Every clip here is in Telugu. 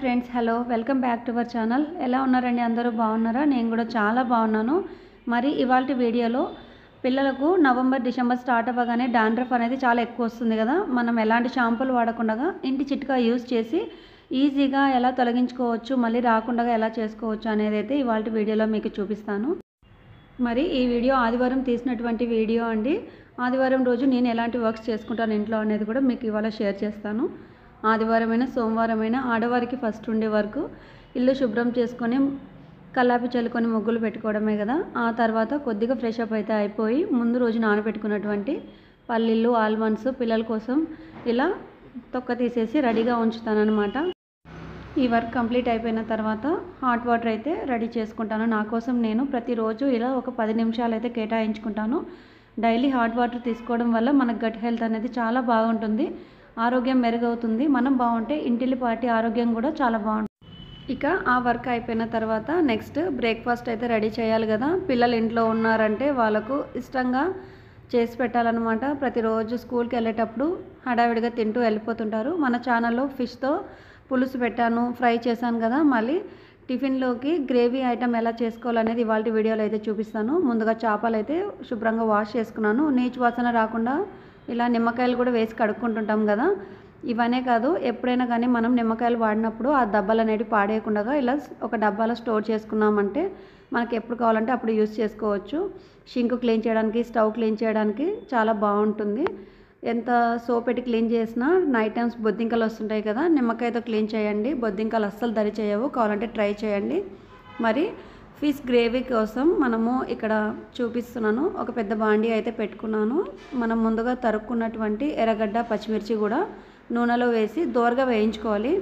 Friends, hello, welcome back to our channel. ఎలా ఉన్నారండి? అందరూ బాగున్నారా? నేను కూడా చాలా బాగున్నాను. మరి ఇవాల్టి వీడియోలో పిల్లలకు నవంబర్ డిసెంబర్ స్టార్ట్ అవ్వగానే డాండ్రఫ్ అనేది చాలా ఎక్కువ వస్తుంది కదా. మనం ఎలాంటి షాంపూలు వాడకుండా ఇంటి చిట్కా యూజ్ చేసి ఈజీగా ఎలా తొలగించుకోవచ్చు, మళ్ళీ రాకుండా ఎలా చేసుకోవచ్చు అనేది అయితే ఇవాల్టి వీడియోలో మీకు చూపిస్తాను. మరి ఈ వీడియో ఆదివారం తీసినటువంటి వీడియో అండి. ఆదివారం రోజు నేను ఎలాంటి వర్క్స్ చేసుకుంటాను ఇంట్లో అనేది కూడా మీకు ఇవాళ షేర్ చేస్తాను. ఆదివారమైనా సోమవారమైనా ఆడవారికి ఫస్ట్ ఉండే వరకు ఇల్లు శుభ్రం చేసుకొని కల్లాపి చల్లుకొని ముగ్గులు పెట్టుకోవడమే కదా. ఆ తర్వాత కొద్దిగా ఫ్రెష్ అప్ అయితే అయిపోయి ముందు రోజు నానబెట్టుకున్నటువంటి పల్లీలు, ఆల్మండ్స్ పిల్లల కోసం ఇలా తొక్క తీసేసి రెడీగా ఉంచుతానన్నమాట. ఈ వర్క్ కంప్లీట్ అయిపోయిన తర్వాత హాట్ వాటర్ అయితే రెడీ చేసుకుంటాను. నా కోసం నేను ప్రతిరోజు ఇలా ఒక 10 నిమిషాలు అయితే కేటాయించుకుంటాను. డైలీ హాట్ వాటర్ తీసుకోవడం వల్ల మన గట్ హెల్త్ అనేది చాలా బాగుంటుంది, ఆరోగ్యం మెరుగవుతుంది. మనం బాగుంటే ఇంటిల్లిపాటి ఆరోగ్యం కూడా చాలా బాగుంటుంది. ఇక ఆ వర్క్ అయిపోయిన తర్వాత నెక్స్ట్ బ్రేక్ఫాస్ట్ అయితే రెడీ చేయాలి కదా. పిల్లలు ఇంట్లో ఉన్నారంటే వాళ్ళకు ఇష్టంగా చేసి పెట్టాలన్నమాట. ప్రతిరోజు స్కూల్కి వెళ్ళేటప్పుడు హడావిడిగా తింటూ వెళ్ళిపోతుంటారు. మన ఛానల్లో ఫిష్తో పులుసు పెట్టాను, ఫ్రై చేశాను కదా. మళ్ళీ టిఫిన్లోకి గ్రేవీ ఐటమ్ ఎలా చేసుకోవాలనేది ఇవాళ వీడియోలో అయితే చూపిస్తాను. ముందుగా చేపలు అయితే శుభ్రంగా వాష్ చేసుకున్నాను. నీచు వాసన రాకుండా ఇలా నిమ్మకాయలు కూడా వేసి కడుక్కుంటుంటాం కదా. ఇవనే కాదు, ఎప్పుడైనా కానీ మనం నిమ్మకాయలు వాడినప్పుడు ఆ దెబ్బలు అనేవి పాడేయకుండా ఇలా ఒక డబ్బాలో స్టోర్ చేసుకున్నామంటే మనకి ఎప్పుడు కావాలంటే అప్పుడు యూస్ చేసుకోవచ్చు. షింక్ క్లీన్ చేయడానికి, స్టవ్ క్లీన్ చేయడానికి చాలా బాగుంటుంది. ఎంత సోప్ పెట్టి క్లీన్ చేసినా నైట్ టైమ్స్ బొద్దింకలు వస్తుంటాయి కదా, నిమ్మకాయతో క్లీన్ చేయండి. బొద్దింకలు అస్సలు దరి చేయవు, కావాలంటే ట్రై చేయండి. మరి ఫిష్ గ్రేవీ కోసం మనము ఇక్కడ చూపిస్తున్నాను. ఒక పెద్ద బాండీ అయితే పెట్టుకున్నాను. మనం ముందుగా తరుక్కున్నటువంటి ఎర్రగడ్డ, పచ్చిమిర్చి కూడా నూనెలో వేసి దోరగా వేయించుకోవాలి.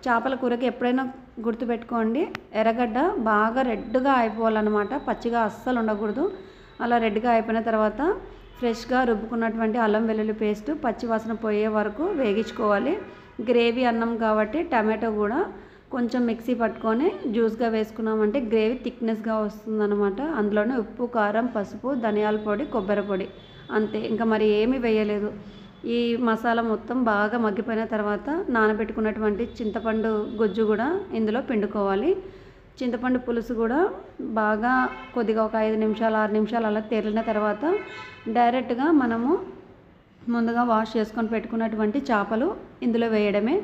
చేపల కూరకి ఎప్పుడైనా గుర్తుపెట్టుకోండి, ఎర్రగడ్డ బాగా రెడ్గా అయిపోవాలన్నమాట, పచ్చిగా అస్సలు ఉండకూడదు. అలా రెడ్గా అయిపోయిన తర్వాత ఫ్రెష్గా రుబ్బుకున్నటువంటి అల్లం వెల్లుల్లి పేస్ట్ పచ్చివాసన పోయే వరకు వేగించుకోవాలి. గ్రేవీ అన్నం కాబట్టి టమాటో కూడా కొంచెం మిక్సీ పట్టుకొని జ్యూస్గా వేసుకున్నామంటే గ్రేవీ థిక్నెస్గా వస్తుందన్నమాట. అందులోనే ఉప్పు, కారం, పసుపు, ధనియాల పొడి, కొబ్బరి పొడి, అంతే. ఇంకా మరి ఏమీ వేయలేదు. ఈ మసాలా మొత్తం బాగా మగ్గిపోయిన తర్వాత నానబెట్టుకున్నటువంటి చింతపండు గుజ్జు కూడా ఇందులో పిండుకోవాలి. చింతపండు పులుసు కూడా బాగా కొద్దిగా ఒక 5 నిమిషాలు 6 నిమిషాలు అలా తెరిలిన తర్వాత డైరెక్ట్గా మనము ముందుగా వాష్ చేసుకొని పెట్టుకున్నటువంటి చేపలు ఇందులో వేయడమే.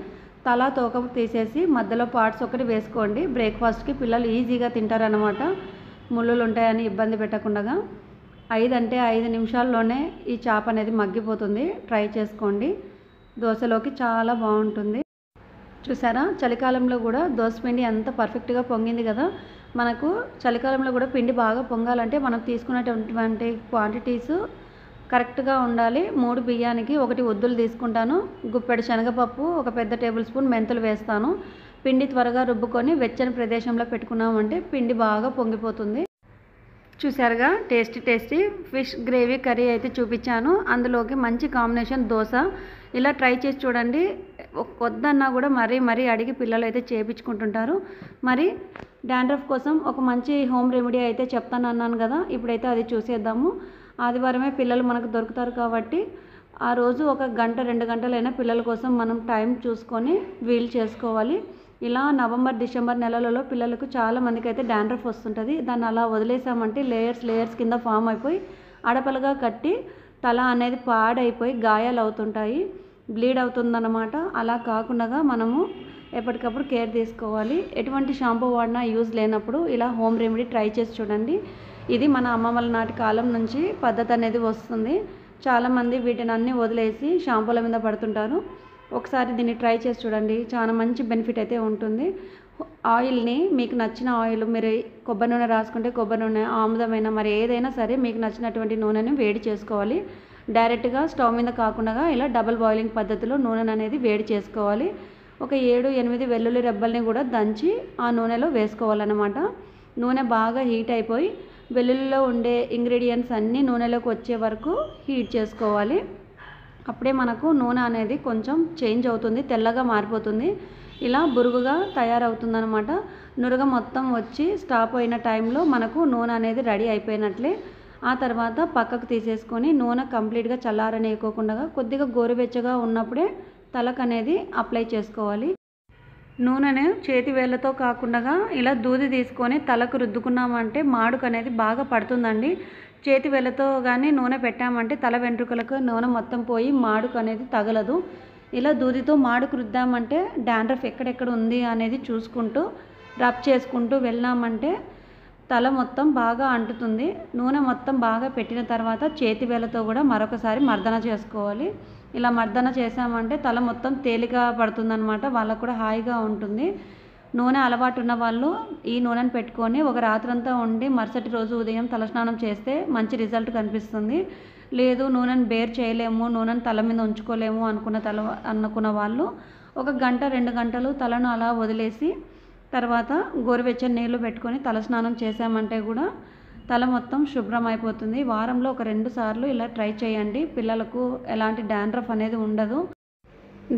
తల తోక తీసేసి మధ్యలో పార్ట్స్ ఒకటి వేసుకోండి. బ్రేక్ఫాస్ట్కి పిల్లలు ఈజీగా తింటారనమాట, ముళ్ళులు ఉంటాయని ఇబ్బంది పెట్టకుండా. 5 నిమిషాల్లోనే ఈ చేప అనేది మగ్గిపోతుంది. ట్రై చేసుకోండి, దోశలోకి చాలా బాగుంటుంది. చూసారా, చలికాలంలో కూడా దోసపిండి ఎంత పర్ఫెక్ట్గా పొంగింది కదా. మనకు చలికాలంలో కూడా పిండి బాగా పొంగాలంటే మనం తీసుకున్నటువంటి క్వాంటిటీస్ కరెక్ట్గా ఉండాలి. 3 బియ్యానికి 1 ఒద్దులు తీసుకుంటాను. గుప్పెడు శనగపప్పు, ఒక పెద్ద టేబుల్ స్పూన్ మెంతులు వేస్తాను. పిండి త్వరగా రుబ్బుకొని వెచ్చని ప్రదేశంలో పెట్టుకున్నామంటే పిండి బాగా పొంగిపోతుంది. చూసారుగా, టేస్టీ ఫిష్ గ్రేవీ కర్రీ అయితే చూపించాను. అందులోకి మంచి కాంబినేషన్ దోశ. ఇలా ట్రై చేసి చూడండి. వద్దన్నా కూడా మరీ అడిగి పిల్లలు అయితే చేయించుకుంటుంటారు. మరి డాండ్రఫ్ కోసం ఒక మంచి హోమ్ రెమెడీ అయితే చెప్తాను అన్నాను కదా, ఇప్పుడైతే అది చూసేద్దాము. ఆదివారమే పిల్లలు మనకు దొరుకుతారు కాబట్టి ఆ రోజు ఒక 1-2 గంటలైనా పిల్లల కోసం మనం టైం చూసుకొని వీల్ చేసుకోవాలి. ఇలా నవంబర్ డిసెంబర్ నెలలలో పిల్లలకు చాలా మందికి అయితే డాండ్రఫ్ వస్తుంటుంది. దాన్ని అలా వదిలేసామంటే లేయర్స్ కింద ఫామ్ అయిపోయి అడపలుగా కట్టి తల అనేది పాడైపోయి గాయాలు అవుతుంటాయి, బ్లీడ్ అవుతుందన్నమాట. అలా కాకుండా మనము ఎప్పటికప్పుడు కేర్ తీసుకోవాలి. ఎటువంటి షాంపూ వాడినా యూజ్ లేనప్పుడు ఇలా హోమ్ రెమెడీ ట్రై చేసి చూడండి. ఇది మన అమ్మమ్మల నాటి కాలం నుంచి పద్ధతి అనేది వస్తుంది. చాలామంది వీటిని అన్నీ వదిలేసి షాంపూల మీద పడుతుంటారు. ఒకసారి దీన్ని ట్రై చేసి చూడండి, చాలా మంచి బెనిఫిట్ అయితే ఉంటుంది. ఆయిల్ని మీకు నచ్చిన ఆయిల్, మీరు కొబ్బరి నూనె రాసుకుంటే కొబ్బరి నూనె, ఆముదమైన మరి ఏదైనా సరే మీకు నచ్చినటువంటి నూనెని వేడి చేసుకోవాలి. డైరెక్ట్గా స్టవ్ మీద కాకుండా ఇలా డబుల్ బాయిలింగ్ పద్ధతిలో నూనెను అనేది వేడి చేసుకోవాలి. ఒక 7-8 వెల్లుల్లి రెబ్బల్ని కూడా దంచి ఆ నూనెలో వేసుకోవాలన్నమాట. నూనె బాగా హీట్ అయిపోయి వెల్లుల్లిలో ఉండే ఇంగ్రీడియంట్స్ అన్నీ నూనెలోకి వచ్చే వరకు హీట్ చేసుకోవాలి. అప్పుడే మనకు నూనె అనేది కొంచెం చేంజ్ అవుతుంది, తెల్లగా మారిపోతుంది. ఇలా బురుగుగా తయారవుతుందన్నమాట. నురగ మొత్తం వచ్చి స్టాప్ అయిన టైంలో మనకు నూనె అనేది రెడీ అయిపోయినట్లే. ఆ తర్వాత పక్కకు తీసేసుకొని నూనె కంప్లీట్గా చల్లారనివ్వకుండా కొద్దిగా గోరువెచ్చగా ఉన్నప్పుడే తలకు అనేది అప్లై చేసుకోవాలి. నూనెను చేతి వేళ్ళతో కాకుండా ఇలా దూది తీసుకొని తలకు రుద్దుకున్నామంటే మాడుకు అనేది బాగా పడుతుందండి. చేతి వేళ్ళతో కానీ నూనె పెట్టామంటే తల వెంట్రుకలకు నూనె మొత్తం పోయి మాడుకు అనేది తగలదు. ఇలా దూదితో మాడుకు రుద్దామంటే డాండ్రఫ్ ఎక్కడెక్కడ ఉంది అనేది చూసుకుంటూ రబ్ చేసుకుంటూ వెళ్ళామంటే తల మొత్తం బాగా అంటుతుంది. నూనె మొత్తం బాగా పెట్టిన తర్వాత చేతి వేళ్ళతో కూడా మరొకసారి మర్దన చేసుకోవాలి. ఇలా మర్దన చేసామంటే తల మొత్తం తేలిక పడుతుందన్నమాట. వాళ్ళకు కూడా హాయిగా ఉంటుంది. నూనె అలవాటు ఉన్న వాళ్ళు ఈ నూనెను పెట్టుకొని ఒక రాత్రంతా ఉండి మరుసటి రోజు ఉదయం తలస్నానం చేస్తే మంచి రిజల్ట్ కనిపిస్తుంది. లేదు నూనెను బేర్ చేయలేము, నూనెను తల మీద ఉంచుకోలేము అనుకున్న వాళ్ళు 1 గంట 2 గంటలు తలను అలా వదిలేసి తర్వాత గోరువెచ్చని నీళ్ళు పెట్టుకొని తలస్నానం చేసామంటే కూడా తల మొత్తం శుభ్రం అయిపోతుంది. వారంలో ఒక 2 సార్లు ఇలా ట్రై చేయండి. పిల్లలకు ఎలాంటి డాండ్రఫ్ అనేది ఉండదు.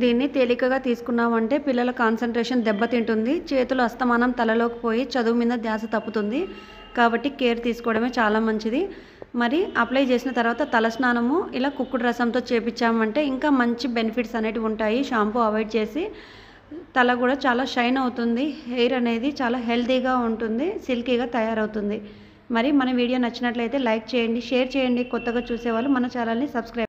దీన్ని తేలికగా తీసుకున్నామంటే పిల్లల కాన్సన్ట్రేషన్ దెబ్బతింటుంది. చేతులు అస్తమానం తలలోకి పోయి చదువు మీద ధ్యాస తప్పుతుంది. కాబట్టి కేర్ తీసుకోవడమే చాలా మంచిది. మరి అప్లై చేసిన తర్వాత తలస్నానము ఇలా కుక్కుడు రసంతో చేపించామంటే ఇంకా మంచి బెనిఫిట్స్ అనేటివి ఉంటాయి. షాంపూ అవాయిడ్ చేసి తల కూడా చాలా షైన్ అవుతుంది. హెయిర్ అనేది చాలా హెల్తీగా ఉంటుంది, సిల్కీగా తయారవుతుంది. మరి మన వీడియో నచ్చినట్లయితే లైక్ చేయండి, షేర్ చేయండి. కొత్తగా చూసేవాళ్ళు మన ఛానల్ని సబ్స్క్రైబ్